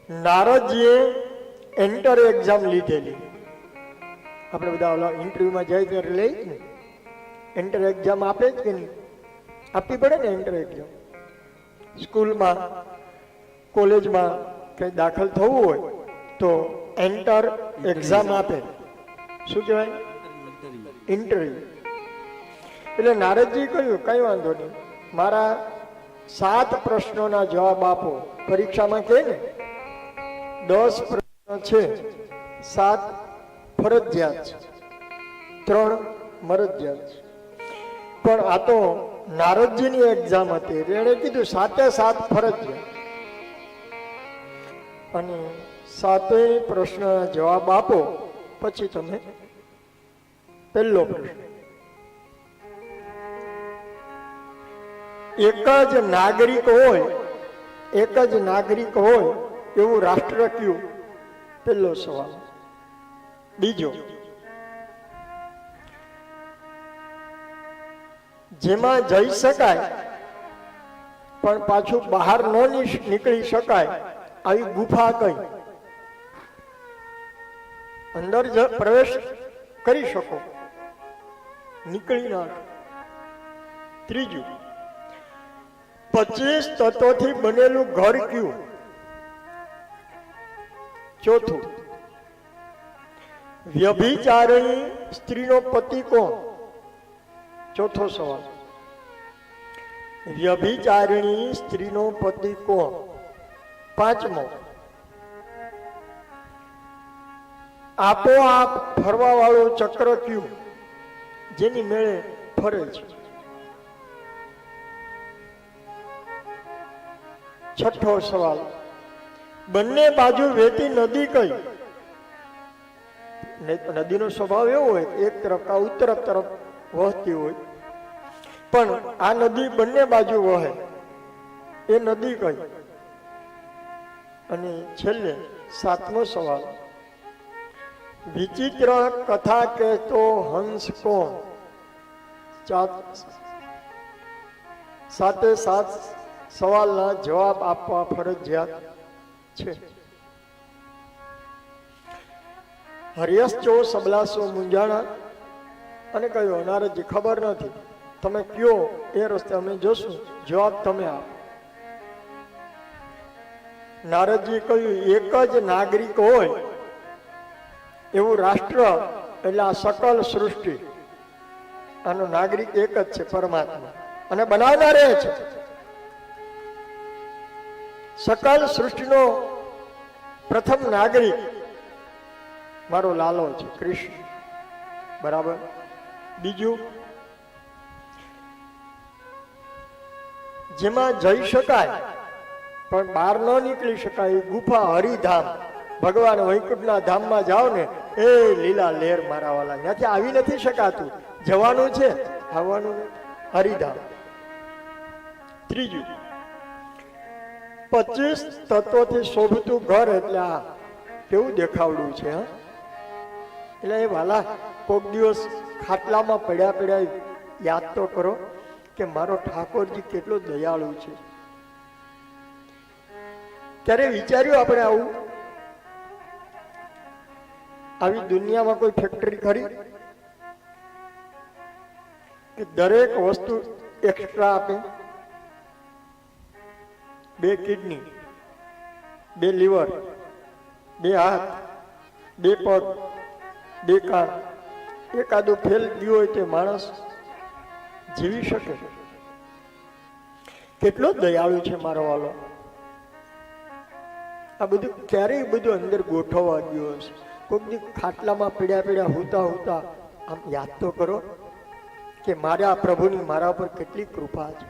નારદજીએ enter exam લીધેલી. આપણે બધા ઓલા ઇન્ટરવ્યુમાં જાય ત્યારે લઈ જ ને, એન્ટર એક્ઝામ આપે જ કે નહીં? આપવી પડે ને એન્ટર એક્ઝામ. સ્કૂલમાં કોલેજમાં કંઈ દાખલ થવું હોય તો એન્ટર એક્ઝામ આપે. શું કહેવાય? ઇન્ટરવ્યુ. એટલે નારદજી કહ્યું કઈ વાંધો નહીં, મારા 7 પ્રશ્નોના જવાબ આપો. પરીક્ષામાં કે ને 10 પ્રશ્નો છે, 7 ફરજિયાત છે, 3 મરજિયાત છે. પણ આ તો નારદજીની એક્ઝામ હતી એટલે એણે કીધું 7 ફરજિયાત. અને 7 પ્રશ્નના જવાબ આપો, પછી તમે પહેલો પ્રશ્ન. એક જ નાગરિક હોય એવું રાષ્ટ્ર કયું? પહેલો સવાલ. બીજો, જેમાં જઈ શકાય પણ પાછું બહાર ન નીકળી શકાય આવી ગુફા કઈ? અંદર પ્રવેશ કરી શકો, નીકળી ના. ત્રીજું, 25 તત્વોથી બનેલું ઘર કયું? ચોથું, વ્યભિચારિણી સ્ત્રીનો પતિ કોણ? ચોથો સવાલ. વ્યભિચારિણી સ્ત્રીનો પતિ કોણ? પાંચમો, આપોઆપ ફરવા વાળું ચક્ર કયું? જેની મેળે ફરે છે. છઠ્ઠો સવાલ, બંને બાજુ વહેતી નદી કઈ? નદીનો સ્વભાવ એવો હોય એક તરફ ઉત્તર તરફ વહતી હોય, પણ આ નદી બંને બાજુ વહે, એ નદી કઈ? અને છેલ્લે 7મો સવાલ, વિચિત્ર કથા કહેતો હંસ કોણ? 7 સવાલના જવાબ આપવા ફરજિયાત છે. હરિયશ્ચો સબલાસો મૂંઝાણા અને કહ્યું નારદજી ખબર નથી, તમે કયો એ રસ્તે અમે જોશું, જવાબ તમે આપો. નારદજી કહ્યું એક જ નાગરિક હોય એવું રાષ્ટ્ર એટલે આ સકલ સૃષ્ટિ. આનો નાગરિક એક જ છે, પરમાત્મા, અને બનાવનાર એ છે. સકલ સૃષ્ટિનો પ્રથમ નાગરિક મારો લાલો છે, કૃષ્ણ. બરાબર. બીજું, જેમાં જઈ શકાય પણ બહાર ન નીકળી શકાય ગુફા હરિધામ. ભગવાન વૈકુંઠના ધામમાં જાઓ ને, એ લીલા લહેર મારા વાલા, ત્યાંથી આવી નથી શકાતું, જવાનું છે, આવવાનું હરિધામ. ત્રીજું, 25 તત્વોથી શોભતું ઘર એટલે આ કેવું દેખાવડું છે. એટલે એ વાલા કોક દિવસ ખાટલામાં પડ્યા યાદ તો કરો કે મારો ઠાકોરજી કેટલો દયાળુ છે. ત્યારે વિચાર્યું આપણે આવું, આવી દુનિયામાં કોઈ ફેક્ટરી ખરી કે દરેક વસ્તુ એક્સ્ટ્રા આપે? 2 કિડની, 2 લીવર, 2 હાથ, 2 પગ, 2 કાન, એકાદું ફેલ ગયું હોય તે માણસ જીવી શકે? કેટલો દયાળુ છે મારો વાલો. આ બધું ક્યારેય બધું અંદર ગોઠવવા ગયો હશે. કોઈક દી ખાટલામાં પીડ્યા હુતા આમ યાદ તો કરો કે મારા પ્રભુની મારા પર કેટલી કૃપા છે.